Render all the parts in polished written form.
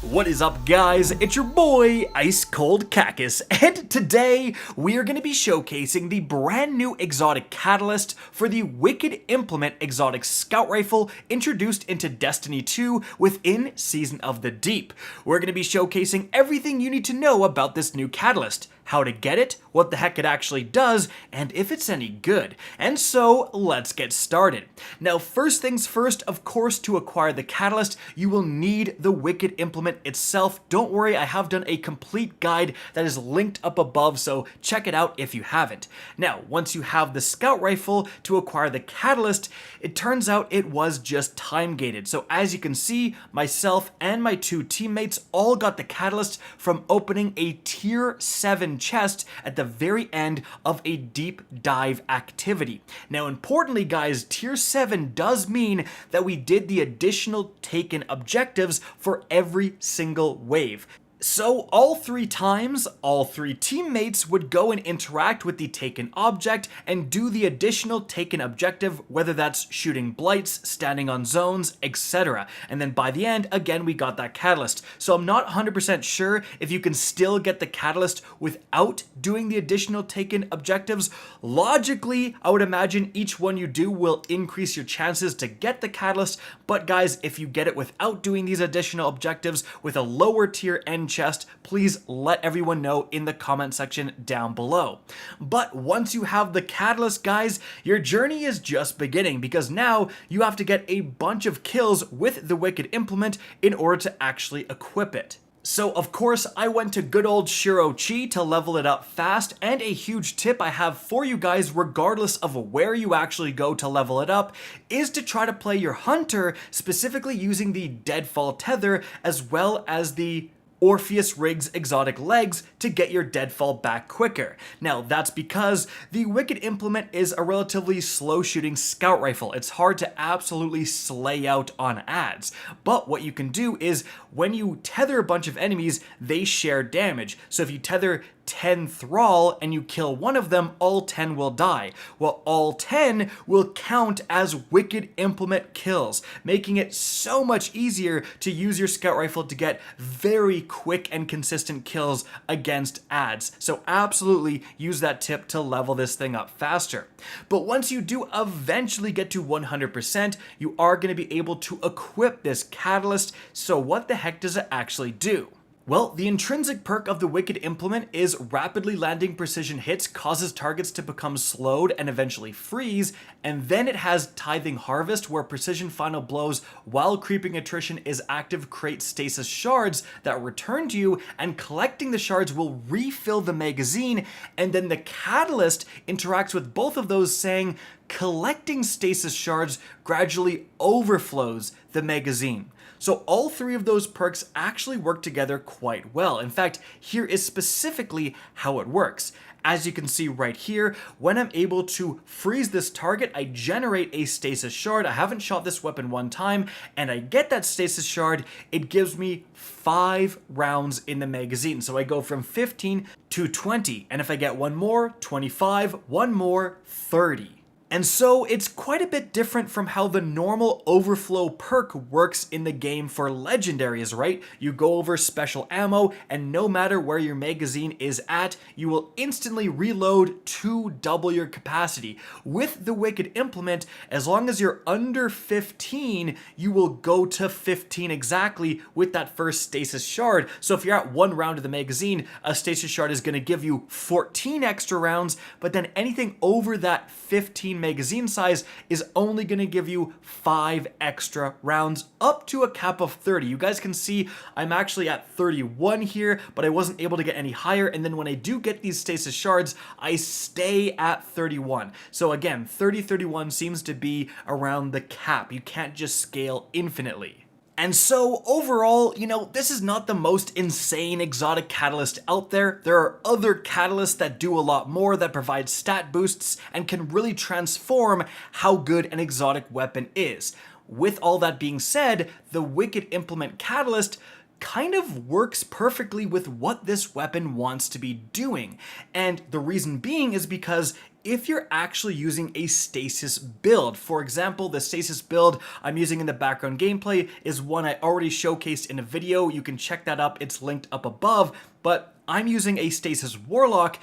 What is up, guys? It's your boy, Ice Cold Cactus, and today we are going to be showcasing the brand new exotic catalyst for the Wicket Implement exotic scout rifle introduced into Destiny 2 within Season of the Deep. We're going to be showcasing everything you need to know about this new catalyst, how to get it, what the heck it actually does, and if it's any good. And so, let's get started. Now, first things first, of course, to acquire the catalyst, you will need the Wicket Implement itself. Don't worry, I have done a complete guide that is linked up above, so check it out if you haven't. Now, once you have the scout rifle to acquire the catalyst, it turns out it was just time gated. So as you can see, myself and my two teammates all got the catalyst from opening a tier 7 chest at the very end of a deep dive activity. Now, importantly, guys, tier 7 does mean that we did the additional taken objectives for every single wave. So all 3 times, all 3 teammates would go and interact with the taken object and do the additional taken objective, whether that's shooting blights, standing on zones, etc. And then by the end, again, we got that catalyst. So I'm not 100% sure if you can still get the catalyst without doing the additional taken objectives. Logically, I would imagine each one you do will increase your chances to get the catalyst, but guys, if you get it without doing these additional objectives with a lower tier end chest, please let everyone know in the comment section down below. But once you have the catalyst, guys, your journey is just beginning, because now you have to get a bunch of kills with the Wicket Implement in order to actually equip it. So of course, I went to good old Shiro Chi to level it up fast, and a huge tip I have for you guys, regardless of where you actually go to level it up, is to try to play your Hunter, specifically using the Deadfall Tether as well as the Orpheus Riggs exotic legs to get your deadfall back quicker. Now, that's because the Wicket Implement is a relatively slow shooting scout rifle. It's hard to absolutely slay out on ads. But what you can do is when you tether a bunch of enemies, they share damage. So if you tether 10 thrall and you kill one of them, all 10 will die. Well, all 10 will count as Wicket Implement kills, making it so much easier to use your scout rifle to get very quick and consistent kills against ads. So absolutely use that tip to level this thing up faster. But once you do eventually get to 100%, you are going to be able to equip this catalyst. So what the heck does it actually do? Well, the intrinsic perk of the Wicket Implement is rapidly landing precision hits causes targets to become slowed and eventually freeze, and then it has Tithing Harvest, where precision final blows while creeping attrition is active create stasis shards that return to you, and collecting the shards will refill the magazine, and then the catalyst interacts with both of those, saying collecting stasis shards gradually overflows the magazine. So all 3 of those perks actually work together quite well. In fact, here is specifically how it works. As you can see right here, when I'm able to freeze this target, I generate a stasis shard. I haven't shot this weapon one time, and I get that stasis shard. It gives me 5 rounds in the magazine. So I go from 15 to 20, and if I get one more, 25, one more, 30. And so it's quite a bit different from how the normal overflow perk works in the game for legendaries, right? You go over special ammo, and no matter where your magazine is at, you will instantly reload to double your capacity. With the Wicket Implement, as long as you're under 15, you will go to 15 exactly with that first stasis shard. So if you're at 1 round of the magazine, a stasis shard is going to give you 14 extra rounds, but then anything over that 15 magazine size is only going to give you 5 extra rounds, up to a cap of 30. You guys can see I'm actually at 31 here, but I wasn't able to get any higher, and then when I do get these stasis shards, I stay at 31. So again, 30-31 seems to be around the cap. You can't just scale infinitely. And so overall, this is not the most insane exotic catalyst out there. There are other catalysts that do a lot more, that provide stat boosts and can really transform how good an exotic weapon is. With all that being said, the Wicket Implement catalyst kind of works perfectly with what this weapon wants to be doing. And the reason being is because if you're actually using a stasis build. For example, the stasis build I'm using in the background gameplay is one I already showcased in a video. You can check that up, it's linked up above, but I'm using a stasis warlock.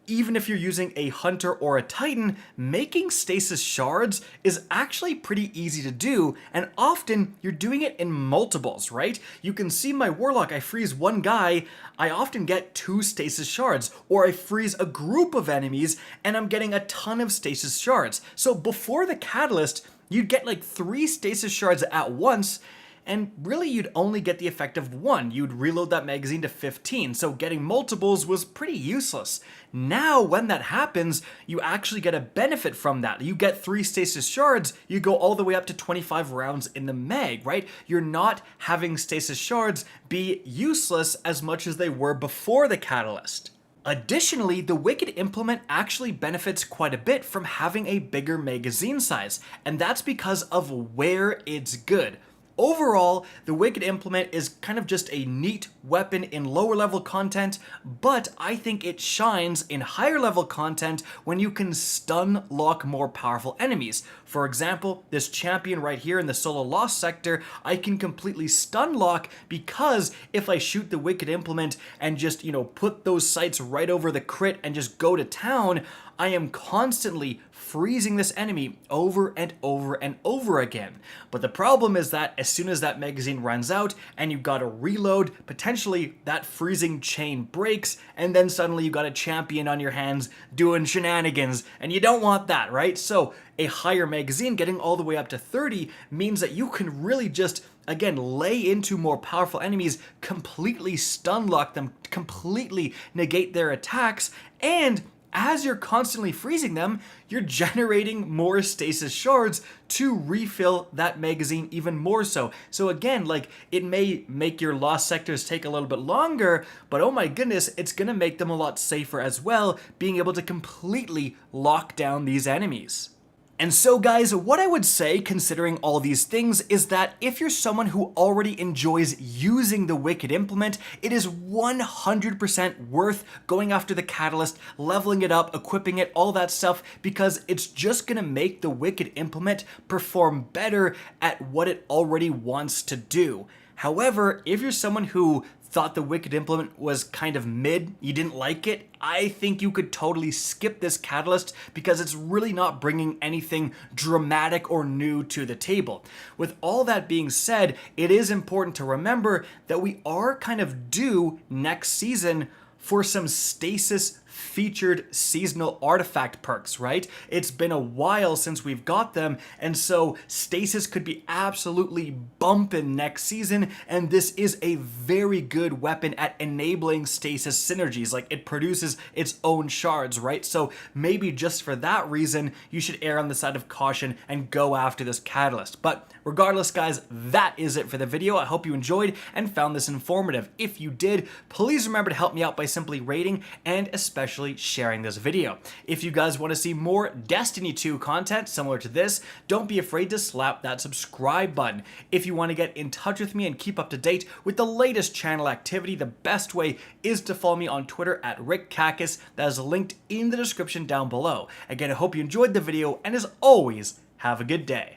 Even if you're using a hunter or a titan, making stasis shards is actually pretty easy to do, and often you're doing it in multiples, right? You can see my warlock, I freeze one guy, I often get 2 stasis shards, or I freeze a group of enemies and I'm getting a ton of stasis shards. So before the catalyst, you'd get like 3 stasis shards at once, and really you'd only get the effect of 1. You'd reload that magazine to 15, so getting multiples was pretty useless. Now, when that happens, you actually get a benefit from that. You get 3 stasis shards, you go all the way up to 25 rounds in the mag, right? You're not having stasis shards be useless as much as they were before the catalyst. Additionally, the Wicket implement actually benefits quite a bit from having a bigger magazine size, and that's because of where it's good. Overall, the Wicket implement is kind of just a neat weapon in lower level content, but I think it shines in higher level content when you can stun lock more powerful enemies. For example, this champion right here in the solo lost sector, I can completely stun lock because if I shoot the Wicket implement and just, put those sights right over the crit and just go to town, I am constantly freezing this enemy over and over and over again. But the problem is that as soon as that magazine runs out and you gotta reload, potentially that freezing chain breaks, and then suddenly you got a champion on your hands doing shenanigans, and you don't want that, right? So a higher magazine, getting all the way up to 30, means that you can really just, again, lay into more powerful enemies, completely stun lock them, completely negate their attacks, and as you're constantly freezing them, you're generating more stasis shards to refill that magazine even more so. So again, it may make your lost sectors take a little bit longer, but oh my goodness, it's gonna make them a lot safer as well, being able to completely lock down these enemies. And so guys, what I would say, considering all these things, is that if you're someone who already enjoys using the Wicket implement, it is 100% worth going after the catalyst, leveling it up, equipping it, all that stuff, because it's just gonna make the Wicket implement perform better at what it already wants to do. However, if you're someone who thought the Wicket implement was kind of mid, you didn't like it, I think you could totally skip this catalyst because it's really not bringing anything dramatic or new to the table. With all that being said, it is important to remember that we are kind of due next season for some stasis featured seasonal artifact perks, right? It's been a while since we've got them, and so stasis could be absolutely bumping next season, and this is a very good weapon at enabling stasis synergies. It produces its own shards, right? So maybe just for that reason, you should err on the side of caution and go after this catalyst. But regardless, guys, that is it for the video. I hope you enjoyed and found this informative. If you did, please remember to help me out by simply rating and especially sharing this video. If you guys want to see more Destiny 2 content similar to this, don't be afraid to slap that subscribe button. If you want to get in touch with me and keep up to date with the latest channel activity, the best way is to follow me on Twitter at RickCacus. That is linked in the description down below. Again, I hope you enjoyed the video, and as always, have a good day.